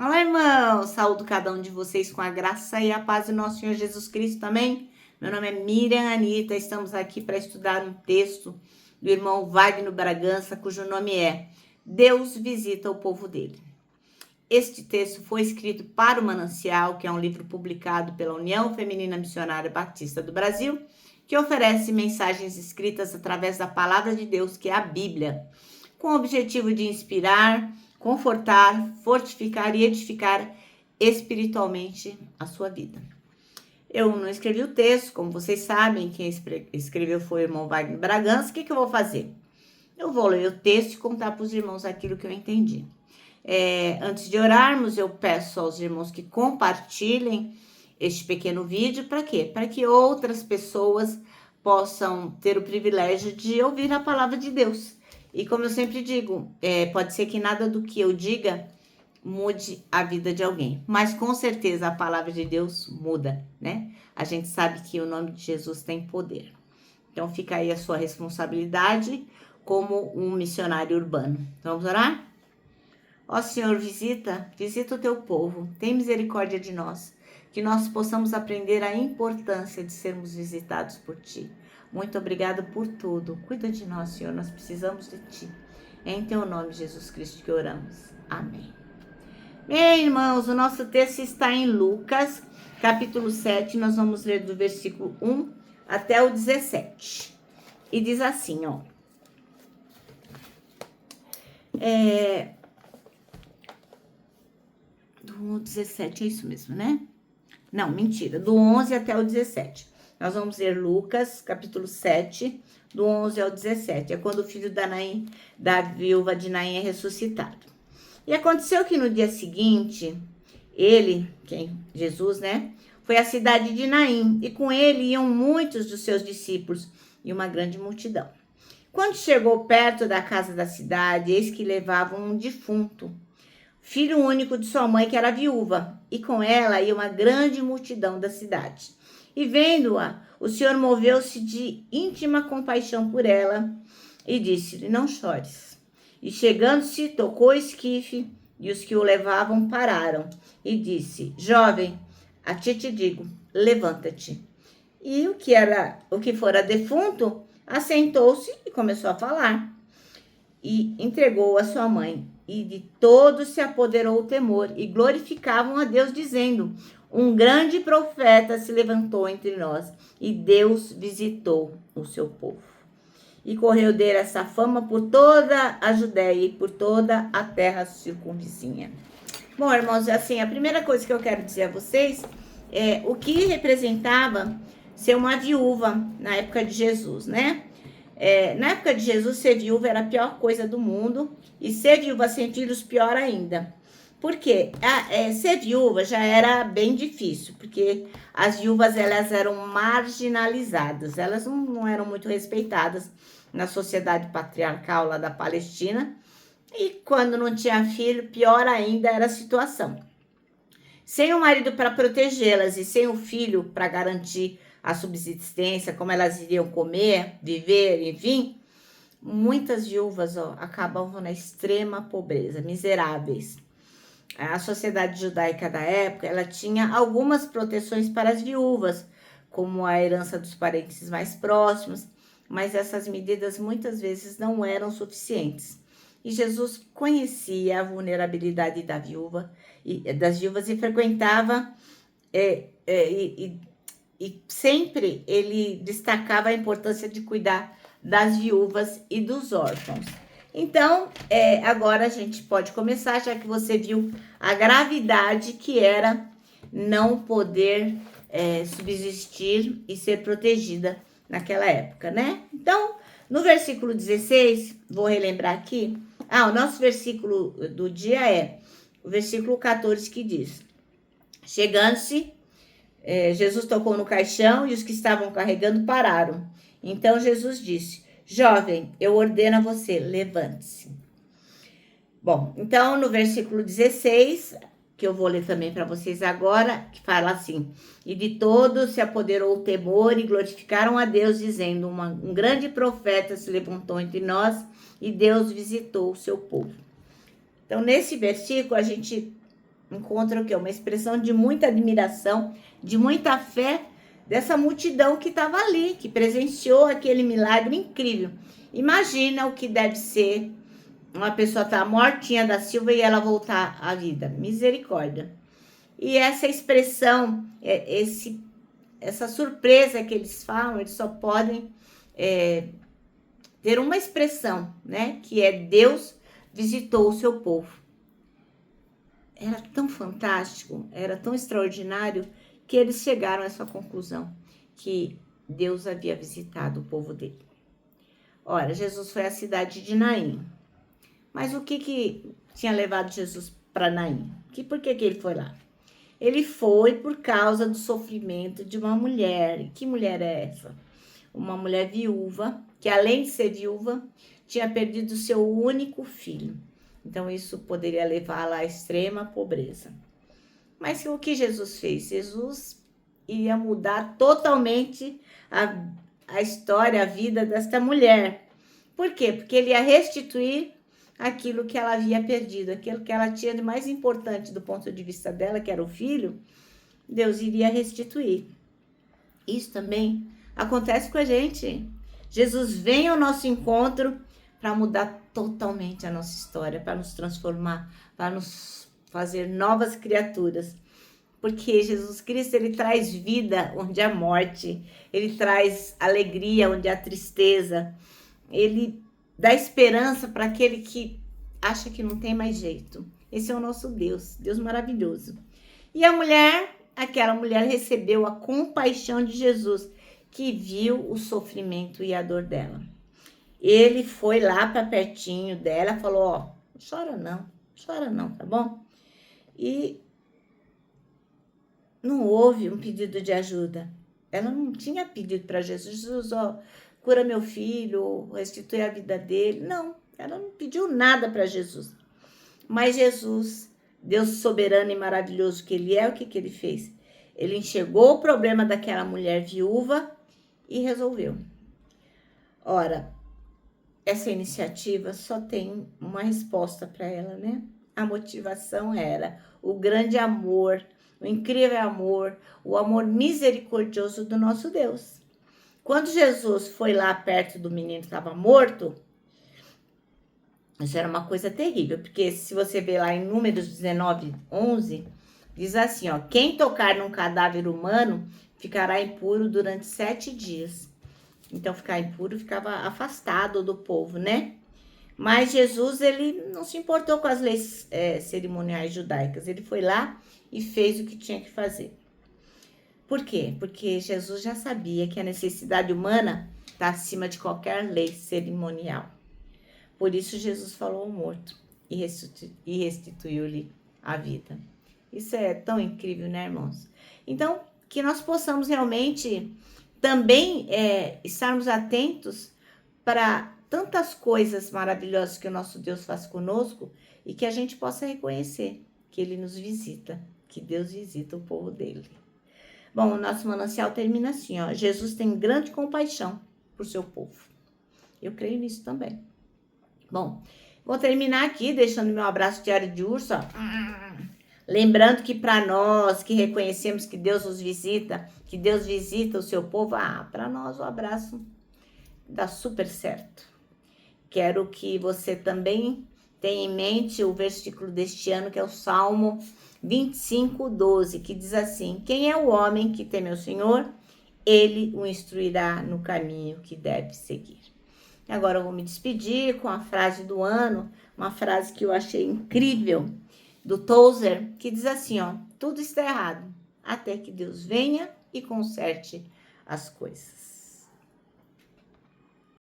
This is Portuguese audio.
Olá, irmão! Saúdo cada um de vocês com a graça e a paz do nosso Senhor Jesus Cristo também. Meu nome é Miriam Anita, estamos aqui para estudar um texto do irmão Wagner Bragança, cujo nome é Deus visita o povo dele. Este texto foi escrito para o Manancial, que é um livro publicado pela União Feminina Missionária Batista do Brasil, que oferece mensagens escritas através da palavra de Deus, que é a Bíblia, com o objetivo de inspirar, confortar, fortificar e edificar espiritualmente a sua vida. Eu não escrevi o texto, como vocês sabem, quem escreveu foi o irmão Wagner Bragança. O que eu vou fazer? Eu vou ler o texto e contar para os irmãos aquilo que eu entendi. Antes de orarmos, eu peço aos irmãos que compartilhem este pequeno vídeo. Para quê? Para que outras pessoas possam ter o privilégio de ouvir a palavra de Deus. E como eu sempre digo, pode ser que nada do que eu diga mude a vida de alguém, mas com certeza a palavra de Deus muda, né? A gente sabe que o nome de Jesus tem poder. Então fica aí a sua responsabilidade como um missionário urbano. Vamos orar? Ó Senhor, visita o teu povo, tem misericórdia de nós, que nós possamos aprender a importância de sermos visitados por Ti. Muito obrigado por tudo. Cuida de nós, Senhor, nós precisamos de Ti. É em Teu nome, Jesus Cristo, que oramos. Amém. Bem, irmãos, o nosso texto está em Lucas, capítulo 7, nós vamos ler do versículo 1 até o 17. E diz assim, ó. Do 17, é isso mesmo, né? Não, mentira, do 11 até o 17. Nós vamos ler Lucas, capítulo 7, do 11 ao 17. É quando o filho da viúva de Naim é ressuscitado. E aconteceu que no dia seguinte, Jesus, né? Foi à cidade de Naim, e com ele iam muitos dos seus discípulos e uma grande multidão. Quando chegou perto da casa da cidade, eis que levavam um defunto, filho único de sua mãe, que era viúva, e com ela ia uma grande multidão da cidade. E vendo-a, o Senhor moveu-se de íntima compaixão por ela e disse-lhe: não chores. E chegando-se, tocou o esquife, e os que o levavam pararam. E disse: jovem, a ti te digo, levanta-te. E o que fora defunto, assentou-se e começou a falar. E entregou a sua mãe. E de todos se apoderou o temor, e glorificavam a Deus, dizendo: um grande profeta se levantou entre nós, e Deus visitou o seu povo. E correu dele essa fama por toda a Judéia e por toda a terra circunvizinha. Bom, irmãos, assim, a primeira coisa que eu quero dizer a vocês é o que representava ser uma viúva na época de Jesus, né? Na época de Jesus, ser viúva era a pior coisa do mundo, e ser viúva sem filhos, pior ainda. Por quê? Ser viúva já era bem difícil, porque as viúvas elas eram marginalizadas, elas não eram muito respeitadas na sociedade patriarcal lá da Palestina, e quando não tinha filho, pior ainda era a situação. Sem o marido para protegê-las e sem o filho para garantir a subsistência, como elas iriam comer, viver, enfim, muitas viúvas acabavam na extrema pobreza, miseráveis. A sociedade judaica da época, ela tinha algumas proteções para as viúvas, como a herança dos parentes mais próximos, mas essas medidas muitas vezes não eram suficientes. E Jesus conhecia a vulnerabilidade das viúvas e frequentava e sempre ele destacava a importância de cuidar das viúvas e dos órfãos. Então, agora a gente pode começar, já que você viu a gravidade que era não poder subsistir e ser protegida naquela época, né? Então, no versículo 16, vou relembrar aqui, o nosso versículo do dia é o versículo 14, que diz: chegando-se, Jesus tocou no caixão e os que estavam carregando pararam. Então Jesus disse: jovem, eu ordeno a você, levante-se. Bom, então no versículo 16, que eu vou ler também para vocês agora, que fala assim: e de todos se apoderou o temor e glorificaram a Deus, dizendo: um grande profeta se levantou entre nós e Deus visitou o seu povo. Então nesse versículo a gente encontra o quê? Uma expressão de muita admiração, de muita fé dessa multidão que estava ali, que presenciou aquele milagre incrível. Imagina o que deve ser uma pessoa estar mortinha da Silva e ela voltar à vida. Misericórdia. E essa expressão, essa surpresa que eles falam, eles só podem ter uma expressão, né? Que é Deus visitou o seu povo. Era tão fantástico, era tão extraordinário, que eles chegaram a essa conclusão, que Deus havia visitado o povo dele. Ora, Jesus foi à cidade de Naim. Mas o que tinha levado Jesus para Naim? Por que ele foi lá? Ele foi por causa do sofrimento de uma mulher. E que mulher é essa? Uma mulher viúva, que além de ser viúva, tinha perdido seu único filho. Então, isso poderia levá-la à extrema pobreza. Mas o que Jesus fez? Jesus ia mudar totalmente a história, a vida desta mulher. Por quê? Porque ele ia restituir aquilo que ela havia perdido, aquilo que ela tinha de mais importante do ponto de vista dela, que era o filho, Deus iria restituir. Isso também acontece com a gente. Jesus vem ao nosso encontro para mudar totalmente a nossa história, para nos transformar, para nos fazer novas criaturas. Porque Jesus Cristo, ele traz vida onde há morte, ele traz alegria onde há tristeza, ele dá esperança para aquele que acha que não tem mais jeito. Esse é o nosso Deus, Deus maravilhoso. E aquela mulher recebeu a compaixão de Jesus, que viu o sofrimento e a dor dela. Ele foi lá para pertinho dela, falou, ó, não chora não, tá bom? E não houve um pedido de ajuda. Ela não tinha pedido para Jesus, Jesus, ó, cura meu filho, restitui a vida dele. Não, ela não pediu nada para Jesus. Mas Jesus, Deus soberano e maravilhoso que ele é, o que ele fez? Ele enxergou o problema daquela mulher viúva e resolveu. Ora, essa iniciativa só tem uma resposta para ela, né? A motivação era o grande amor, o incrível amor, o amor misericordioso do nosso Deus. Quando Jesus foi lá perto do menino que estava morto, isso era uma coisa terrível, porque se você ver lá em Números 19, 11, diz assim, ó, quem tocar num cadáver humano ficará impuro durante 7 dias. Então, ficar impuro ficava afastado do povo, né? Mas Jesus, ele não se importou com as leis cerimoniais judaicas. Ele foi lá e fez o que tinha que fazer. Por quê? Porque Jesus já sabia que a necessidade humana está acima de qualquer lei cerimonial. Por isso, Jesus falou ao morto e restituiu-lhe a vida. Isso é tão incrível, né, irmãos? Então, que nós possamos realmente também estarmos atentos para tantas coisas maravilhosas que o nosso Deus faz conosco e que a gente possa reconhecer que Ele nos visita, que Deus visita o povo dele. Bom, o nosso manancial termina assim, ó. Jesus tem grande compaixão por seu povo. Eu creio nisso também. Bom, vou terminar aqui deixando meu abraço diário de urso, ó. Lembrando que para nós que reconhecemos que Deus nos visita, que Deus visita o seu povo, para nós o abraço dá super certo. Quero que você também tenha em mente o versículo deste ano, que é o Salmo 25, 12, que diz assim, quem é o homem que teme ao Senhor? Ele o instruirá no caminho que deve seguir. Agora eu vou me despedir com a frase do ano, uma frase que eu achei incrível, do Tozer, que diz assim, ó, tudo está errado, até que Deus venha e conserte as coisas.